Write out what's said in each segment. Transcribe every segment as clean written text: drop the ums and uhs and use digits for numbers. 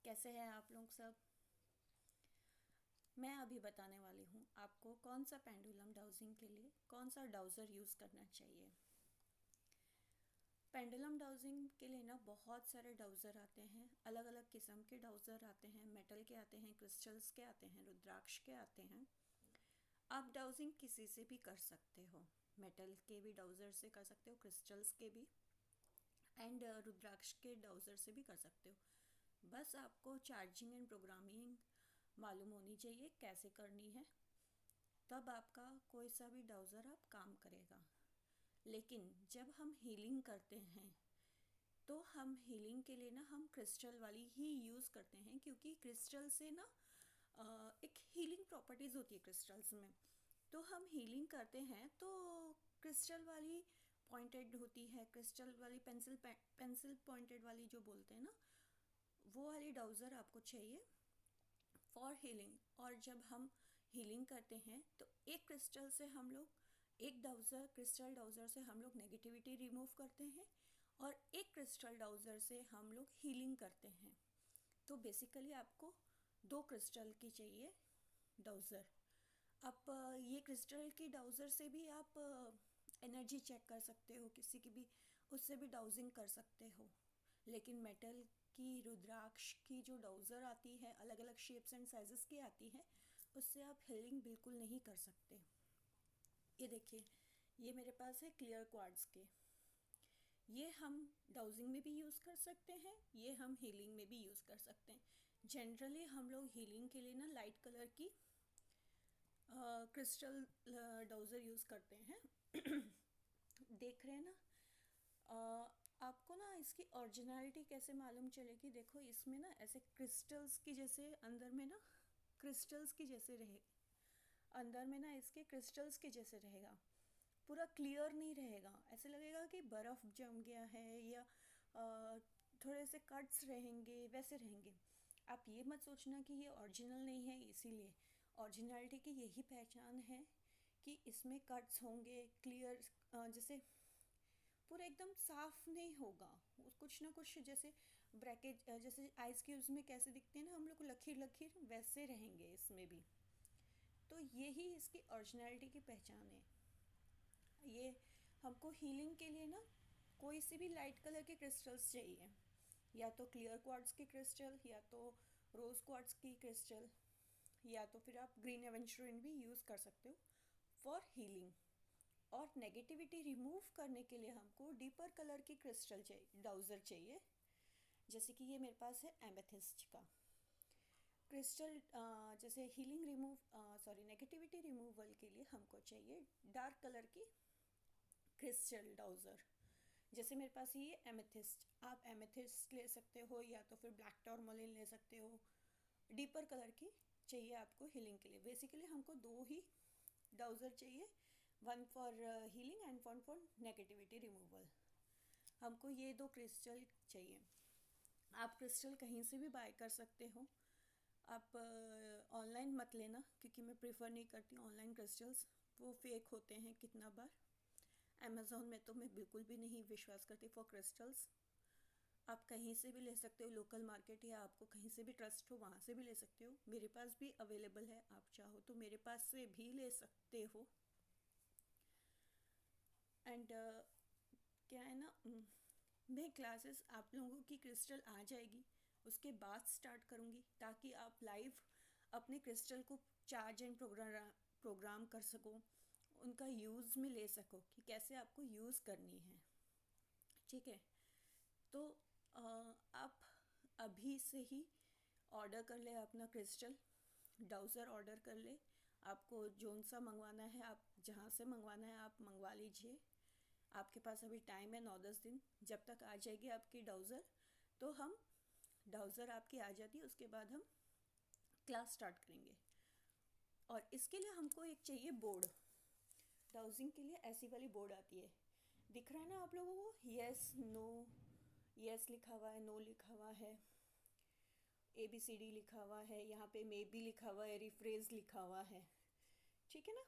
कैसे हैं आप लोग सब। मैं अभी बताने वाली हूँ आपको कौन सा पेंडुलम डाउजिंग के लिए कौन सा डाउज़र यूज़ करना चाहिए। पेंडुलम डाउजिंग के लिए ना बहुत सारे डाउज़र आते हैं, अलग अलग किस्म के डाउज़र आते हैं, मेटल के आते हैं, क्रिस्टल्स के आते हैं, रुद्राक्ष के आते हैं। आप डाउजिंग किसी से भी कर सकते हो, मेटल के भी डाउज़र से कर सकते हो, क्रिस्टल्स के भी एंड रुद्राक्ष के डाउज़र से भी कर सकते हो। बस आपको चार्जिंग एंड प्रोग्रामिंग मालूम होनी चाहिए कैसे करनी है, तब आपका कोई सा भी डाउज़र आप काम करेगा। लेकिन जब हम हीलिंग करते हैं तो हम हीलिंग के लिए ना हम क्रिस्टल वाली ही यूज़ करते हैं, क्योंकि क्रिस्टल से ना एक हीलिंग प्रॉपर्टीज़ होती है क्रिस्टल्स में। तो हम हीलिंग करते हैं तो क्रिस्टल वाली पॉइंटेड होती है, क्रिस्टल वाली पेंसिल पॉइंटेड वाली जो बोलते हैं ना, वो वाली डाउज़र आपको चाहिए फॉर हीलिंग। और जब हम हीलिंग करते हैं तो एक क्रिस्टल से हम लोग एक डाउज़र क्रिस्टल डाउज़र से हम लोग नेगेटिविटी रिमूव करते हैं और एक क्रिस्टल डाउज़र से हम लोग हीलिंग करते हैं। तो बेसिकली आपको दो क्रिस्टल की चाहिए डाउज़र। आप ये क्रिस्टल की डाउज़र से भी आप एनर्जी चेक कर सकते हो, किसी की भी उससे भी डाउजिंग कर सकते हो। लेकिन मेटल की रुद्राक्ष की जो डाउज़र आती है, अलग अलग शेप्स एंड साइजेस की आती है, उससे आप हीलिंग बिल्कुल नहीं कर सकते। ये देखिए, ये मेरे पास है क्लियर क्वार्ट्ज के। ये हम डाउजिंग में भी यूज़ कर सकते हैं, ये हम हीलिंग में भी यूज़ कर सकते हैं। जनरली हम लोग हीलिंग के लिए ना लाइट कलर की क्रिस्टल डाउज़र यूज़ करते हैं। देख रहे हैं ना। आपको ना इसकी ओरिजिनलिटी कैसे मालूम चलेगी, देखो इसमें ना ऐसे क्रिस्टल्स की जैसे अंदर में ना क्रिस्टल्स की जैसे रहे, अंदर में ना इसके क्रिस्टल्स के जैसे रहेगा, पूरा क्लियर नहीं रहेगा। ऐसे लगेगा कि बर्फ़ जम गया है या थोड़े से कट्स रहेंगे, वैसे रहेंगे। आप ये मत सोचना कि ये ओरिजिनल नहीं है। इसीलिए ओरिजिनलिटी की यही पहचान है कि इसमें कट्स होंगे, क्लियर जैसे पूरा एकदम साफ नहीं होगा। कुछ ना कुछ जैसे ब्रैकेट, जैसे आइस क्यूब्स में कैसे दिखते हैं ना हम लोग को, लकीर लकीर वैसे रहेंगे इसमें भी। तो यही इसकी ओरिजिनलिटी की पहचान है। ये हमको हीलिंग के लिए ना कोई सी भी लाइट कलर के क्रिस्टल्स चाहिए, या तो क्लियर क्वार्ट्ज की क्रिस्टल, या तो रोज़ क्वार्ट्ज की क्रिस्टल, या तो फिर आप ग्रीन एवेंचुरिन भी यूज़ कर सकते हो फॉर हीलिंग। और नेगेटिविटी रिमूव करने के लिए हमको डीपर कलर की क्रिस्टल चाहिए, डाउज़र चाहिए। जैसे कि ये मेरे पास है एमेथिस्ट का क्रिस्टल। जैसे healing remove sorry negativity removal के लिए हमको चाहिए डार्क कलर की क्रिस्टल डाउज़र। जैसे मेरे पास ये एमेथिस्ट, आप एमेथिस्ट ले सकते हो या तो फिर ब्लैक टॉर्मोलिन ले सकते हो। डीपर कलर की चाहिए आपको हीलिंग के लिए। बेसिकली हमको दो ही डाउज़र चाहिए, one for healing and one for negativity removal. हमको ये दो क्रिस्टल चाहिए। आप क्रिस्टल कहीं से भी बाय कर सकते हो। आप ऑनलाइन मत लेना, क्योंकि मैं प्रेफर नहीं करती ऑनलाइन क्रिस्टल्स, वो फेक होते हैं कितना बार। अमेज़ोन में तो मैं बिल्कुल भी नहीं विश्वास करती फॉर क्रिस्टल्स। आप कहीं से भी ले सकते हो, लोकल मार्केट या आपको कहीं से भी ट्रस्ट हो वहाँ से भी ले सकते हो। मेरे पास भी अवेलेबल है, आप चाहो तो मेरे पास से भी ले सकते हो। एंड क्या है ना, मैं क्लासेस आप लोगों की क्रिस्टल आ जाएगी उसके बाद स्टार्ट करूँगी, ताकि आप लाइव अपने क्रिस्टल को चार्ज एंड प्रोग्राम कर सको, उनका यूज़ में ले सको कि कैसे आपको यूज़ करनी है। ठीक है। तो आप अभी से ही ऑर्डर कर ले अपना क्रिस्टल डाउज़र, ऑर्डर कर ले। आपको जोन सा मंगवाना है, आप जहाँ से मंगवाना है आप मंगवा लीजिए। आपके पास अभी टाइम है 9-10 दिन, जब तक आ जाएगी आपकी डाउज़र। तो हम डाउज़र आपकी आ जाती है, उसके बाद हम क्लास स्टार्ट करेंगे। और इसके लिए हमको एक चाहिए बोर्ड। डाउजिंग के लिए ऐसी वाली बोर्ड आती है, दिख रहा है ना आप लोगों को, यस नो, यस लिखा हुआ है, नो लिखा हुआ है, ABCD लिखा हुआ है, यहाँ पे मे बी लिखा हुआ है, रिफ्रेज लिखा हुआ है। ठीक है ना,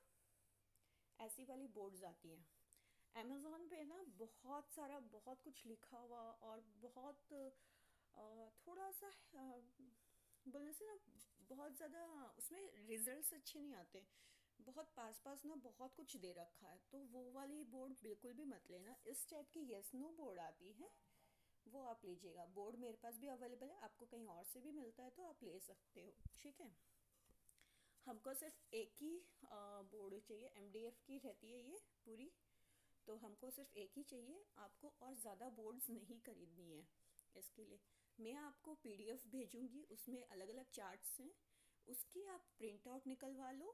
ऐसी वाली बोर्ड्स आती हैं। अमेज़ॉन पे ना बहुत सारा बहुत कुछ लिखा हुआ और बहुत थोड़ा सा बोलने से ना बहुत ज़्यादा उसमें रिजल्ट्स अच्छे नहीं आते। बहुत पास पास ना बहुत कुछ दे रखा है, तो वो वाली बोर्ड बिल्कुल भी मत लेना। इस टाइप की यस नो बोर्ड आती है, वो आप लीजिएगा। बोर्ड मेरे पास भी अवेलेबल है, आपको कहीं और से भी मिलता है तो आप ले सकते हो, ठीक है। हमको सिर्फ एक ही बोर्ड चाहिए, एमडीएफ की रहती है ये पूरी, तो हमको सिर्फ एक ही चाहिए। आपको और ज़्यादा बोर्ड्स नहीं खरीदनी है। इसके लिए मैं आपको पीडीएफ भेजूंगी, उसमें अलग अलग चार्ट्स हैं, उसकी आप प्रिंट आउट निकलवा लो।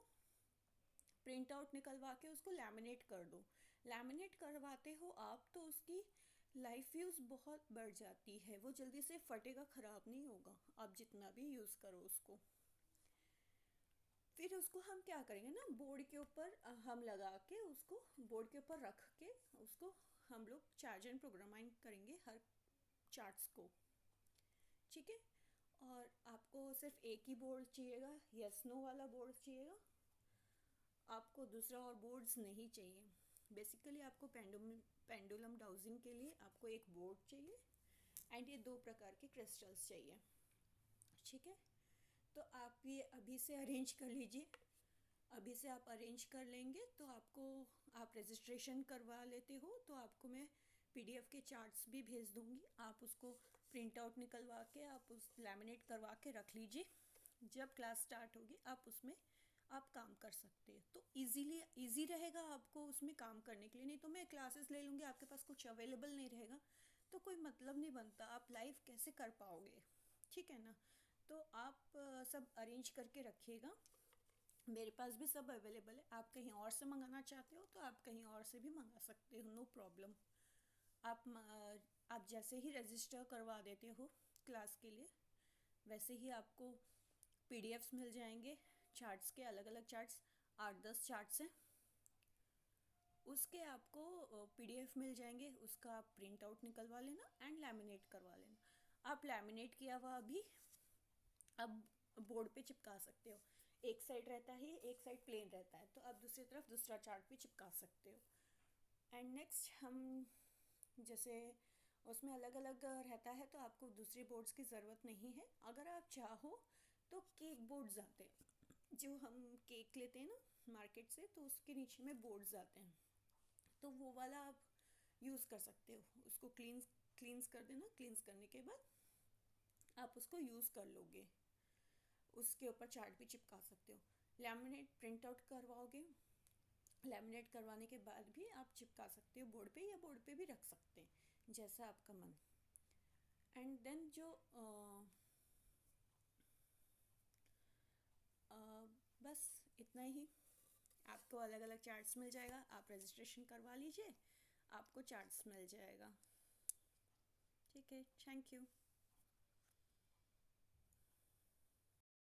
प्रिंट आउट निकलवा के उसको लैमिनेट कर दो। लैमिनेट करवाते हो आप तो उसकी लाइफ यूज़ बहुत बढ़ जाती है, वो जल्दी से फटेगा, ख़राब नहीं होगा आप जितना भी यूज़ करो उसको। फिर उसको हम क्या करेंगे ना, बोर्ड के ऊपर हम लगा के उसको बोर्ड के ऊपर रख के उसको हम लोग चार्ज एंड प्रोग्रामिंग करेंगे हर चार्ट्स को, ठीक है। और आपको सिर्फ एक ही बोर्ड चाहिएगा, यस नो वाला बोर्ड चाहिएगा, आपको दूसरा और बोर्ड्स नहीं चाहिए। बेसिकली आपको पेंडुलम डाउजिंग के लिए आपको एक बोर्ड चाहिए एंड ये 2 प्रकार के क्रिस्टल्स चाहिए, ठीक है। तो आप ये अभी से अरेंज कर लीजिए। अभी से आप अरेंज कर लेंगे तो आपको, आप रजिस्ट्रेशन करवा लेते हो तो आपको मैं पीडीएफ के चार्ट्स भी भेज दूंगी। आप उसको प्रिंट आउट निकलवा के आप उस लैमिनेट करवा के रख लीजिए। जब क्लास स्टार्ट होगी आप उसमें आप काम कर सकते हैं, तो इजीली इजी रहेगा आपको उसमें काम करने के लिए। नहीं तो मैं क्लासेस ले लूँगी, आपके पास कुछ अवेलेबल नहीं रहेगा तो कोई मतलब नहीं बनता, आप लाइव कैसे कर पाओगे, ठीक है ना। तो आप सब अरेंज करके रखिएगा। मेरे पास भी सब अवेलेबल है, आप कहीं और से मंगाना चाहते हो तो आप कहीं और से भी मंगा सकते हो, नो प्रॉब्लम। आप जैसे ही रजिस्टर करवा देते हो क्लास के लिए, वैसे ही आपको पीडीएफ्स मिल जाएंगे चार्ट्स के, अलग अलग चार्ट्स, 8-10 चार्ट्स हैं। उसके आपको पीडीएफ मिल जाएंगे, उसका आप प्रिंट आउट निकलवा लेना एंड लैमिनेट करवा लेना। आप लैमिनेट किया हुआ भी अब बोर्ड पे चिपका सकते हो। एक साइड रहता है, एक साइड प्लेन रहता है, तो आप दूसरी तरफ दूसरा चार्ट भी चिपका सकते हो। एंड नेक्स्ट हम जैसे उसमें अलग अलग रहता है तो आपको दूसरी बोर्ड्स की ज़रूरत नहीं है। अगर आप चाहो तो केक बोर्ड्स आते हैं, जो हम केक लेते हैं ना मार्केट से, तो उसके नीचे में बोर्ड्स आते हैं, तो वो वाला आप यूज़ कर सकते हो। उसको क्लींस कर देना, क्लींस करने के बाद आप उसको यूज़ कर लोगे, उसके ऊपर चार्ट भी चिपका सकते हो। लैमिनेट प्रिंट आउट करवाओगे, लैमिनेट करवाने के बाद भी आप चिपका सकते हो बोर्ड पे, या बोर्ड पे भी रख सकते हैं जैसा आपका मन। एंड देन जो बस इतना ही, आपको अलग अलग चार्ट्स मिल जाएगा, आप रजिस्ट्रेशन करवा लीजिए, आपको चार्ट्स मिल जाएगा, ठीक है। Thank you.